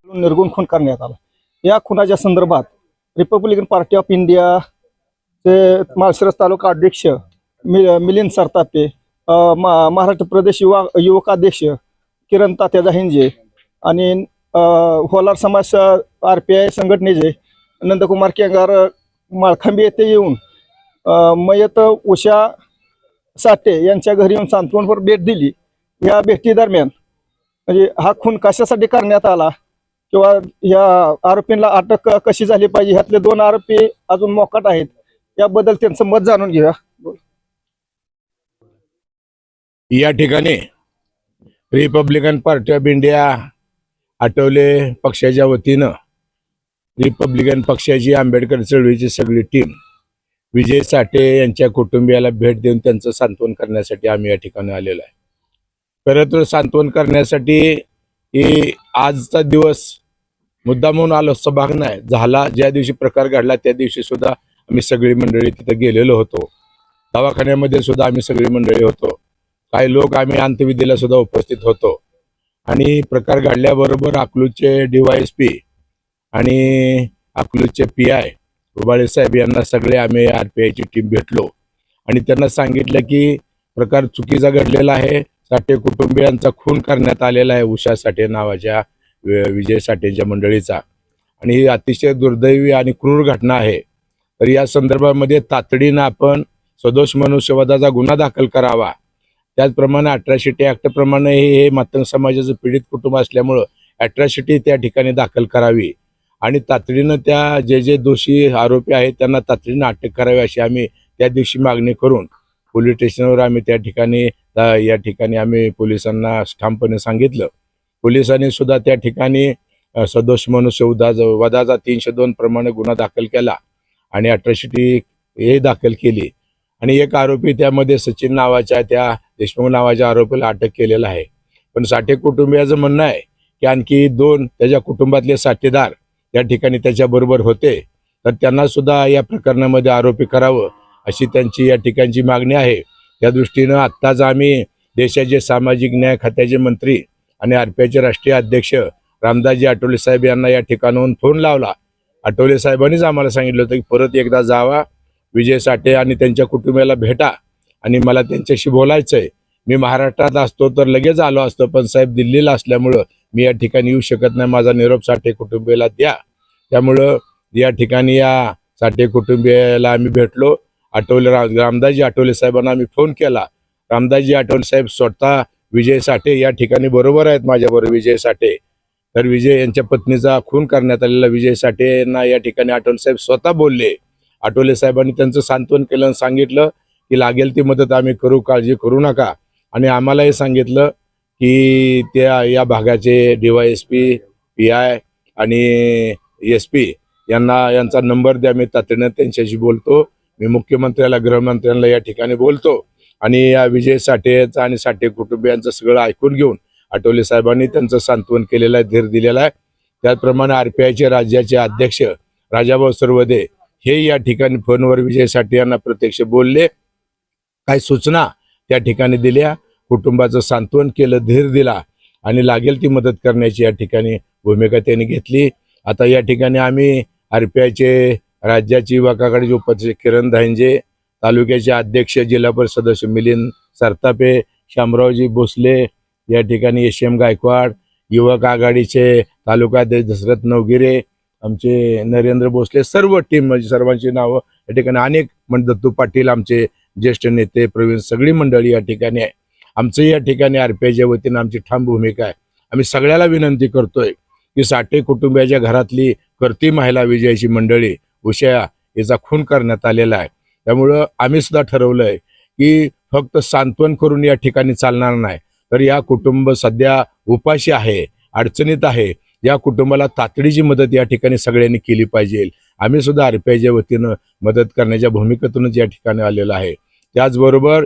निर्गुण खून करण्यात आला। या खुनाच्या संदर्भात रिपब्लिकन पार्टी ऑफ इंडिया चे माळशिरस तालुका अध्यक्ष मिलिंद सरतापे, महाराष्ट्र प्रदेश युवक अध्यक्ष किरण तात्या दहिंजे आणि होलार समाज RPI संघटनेचे नंदकुमार केंगार माळखांबी येथे येऊन मयत उषा साठे यांच्या घरी येऊन सांत्वनपर भेट दिली। या भेटी दरम्यान म्हणजे हा खून कशासाठी करण्यात आला किंवा या आरोपींना अटक कशी झाली पाहिजे, ह्यातले 2 आरोपी अजून मोकाट आहेत, याबद्दल त्यांचं मत जाणून घेऊया। या ठिकाणी Republican party of India Athawale पक्षाच्या वतीनं रिपब्लिकन पक्षाची आंबेडकर चळवळीची सगळी टीम विजय साठे यांच्या कुटुंबियाला भेट देऊन त्यांचं सांत्वन करण्यासाठी आम्ही या ठिकाणी आलेलो आहे। खरं तर सांत्वन करण्यासाठी आजचा दिवस मुद्दा म्हणून आलो असं भाग नाही झाला। ज्या दिवशी प्रकार घडला त्या दिवशी सुद्धा आम्ही सगळी मंडळी तिथे गेलेलो होतो। दवाखान्यामध्ये सुद्धा आम्ही सगळी मंडळी होतो। काही लोक आम्ही अंत्यविधीला सुद्धा उपस्थित होतो आणि प्रकार घडल्याबरोबर अकलूजचे DYSP आणि अकलूजचे PI रुबाळे साहेब यांना सगळे आम्ही RPI ची टीम भेटलो आणि त्यांना सांगितलं की प्रकार चुकीचा घडलेला आहे। साठे कुटुंबियांचा खून करण्यात आलेला आहे उषा साठे नावाच्या विजय साठेंच्या मंडळीचा आणि ही अतिशय दुर्दैवी आणि क्रूर घटना आहे। तर या संदर्भामध्ये तातडीनं आपण सदोष मनुष्यवधाचा गुन्हा दाखल करावा। त्याचप्रमाणे अट्रॉसिटी ऍक्ट प्रमाणे हे मातंग समाजाचं पीडित कुटुंब असल्यामुळं अट्रॉसिटी त्या ठिकाणी दाखल करावी आणि तातडीनं त्या जे दोषी आरोपी आहेत त्यांना तातडीनं अटक करावी अशी आम्ही त्या दिवशी मागणी करून पोलीस स्टेशनवर आम्ही त्या ठिकाणी या ठिकाणी आम्ही पोलिसांना ठामपणे सांगितलं। पोलिसांनी सुद्धा त्या ठिकाणी सदोष मनुष्यवधाचा 302 प्रमाणे गुन्हा दाखल केला आणि अट्रॉसिटी हे दाखल केली आणि एक आरोपी त्यामध्ये सचिन नावाच्या त्या देशमुख नावाच्या आरोपीला अटक केलेला आहे। पण साठे कुटुंबियाचं म्हणणं आहे की आणखी 2 त्याच्या कुटुंबातले साथीदार त्या ठिकाणी त्याच्याबरोबर होते, तर त्यांना सुद्धा या प्रकरणामध्ये आरोपी करावं अशी त्यांची या ठिकाणची मागणी आहे। त्या दृष्टीनं आत्ताच आम्ही देशाचे सामाजिक न्याय खात्याचे मंत्री आणि RPIचे राष्ट्रीय अध्यक्ष रामदासजी आठवले साहेब यांना या ठिकाणाहून फोन लावला। आठवले साहेबांनीच आम्हाला सांगितलं होतं की परत एकदा जावा, विजय साठे आणि त्यांच्या कुटुंबियाला भेटा आणि मला त्यांच्याशी बोलायचंय। मी महाराष्ट्रात असतो तर लगेच आलो असतो, पण साहेब दिल्लीला असल्यामुळं मी या ठिकाणी येऊ शकत नाही, माझा निरोप साठे कुटुंबियाला द्या। त्यामुळं या ठिकाणी या साठे कुटुंबियाला आम्ही भेटलो। रामदासजी आठवले साहेबांना आम्ही फोन केला। रामदासजी आठवले साहेब स्वतः विजय साठे या ठिकाणी बरोबर आहेत माझ्याबरोबर विजय साठे। तर विजय यांच्या पत्नीचा खून करण्यात आलेला विजय साठे यांना या ठिकाणी आठवले साहेब स्वतः बोलले। आठवले साहेबांनी त्यांचं सांत्वन केलं आणि सांगितलं की लागेल ती मदत आम्ही करू, काळजी करू नका। आणि आम्हाला हे सांगितलं की त्या या भागाचे DYSP PI आणि SP यांचा नंबर द्या, मी तातडीनं त्यांच्याशी बोलतो। मी मुख्यमंत्र्याला गृहमंत्र्यांना या ठिकाणी बोलतो आणि या विजय साठेचा आणि साठे कुटुंबियांचं सगळं ऐकून घेऊन आठवले साहेबांनी त्यांचं सांत्वन केलेलं आहे, धीर दिलेला आहे। त्याचप्रमाणे RPIचे राज्याचे अध्यक्ष राजाभाऊ सरवदे हे या ठिकाणी फोनवर विजय साठे यांना प्रत्यक्ष बोलले, काही सूचना त्या ठिकाणी दिल्या, कुटुंबाचं सांत्वन केलं, धीर दिला आणि लागेल ती मदत करण्याची या ठिकाणी भूमिका त्यांनी घेतली। आता या ठिकाणी आम्ही RPIचे राज्याचे युवक आघाडीचे उपाध्यक्ष किरण दहिंजे, तालुक्याचे अध्यक्ष जिल्हा परिषद सदस्य मिलिंद सरतापे, शामरावजी भोसले, या ठिकाणी SM गायकवाड, युवक आघाडीचे तालुका अध्यक्ष दशरथ नवगिरे, आमचे नरेंद्र भोसले, सर्व टीम म्हणजे सर्वांची नावं या ठिकाणी, अनेक दत्तू पाटील आमचे ज्येष्ठ नेते, प्रवीण, सगळी मंडळी या ठिकाणी आहे। आमचं या ठिकाणी RPIच्या वतीनं आमची ठाम भूमिका आहे। आम्ही सगळ्याला विनंती करतोय की साठे कुटुंबियाच्या घरातली करती महिला विजयाची मंडळी उषा याचा खून करण्यात आलेला आहे। त्यामुळं आम्ही सुद्धा ठरवलंय की फक्त सांत्वन करून या ठिकाणी चालणार नाही, तर या कुटुंब सध्या उपाशी आहे, अडचणीत आहे, या कुटुंबाला तातडीची मदत या ठिकाणी सगळ्यांनी केली पाहिजे। आम्ही सुद्धा RPIच्या वतीनं मदत करण्याच्या भूमिकेतूनच या ठिकाणी आलेलो आहे। त्याचबरोबर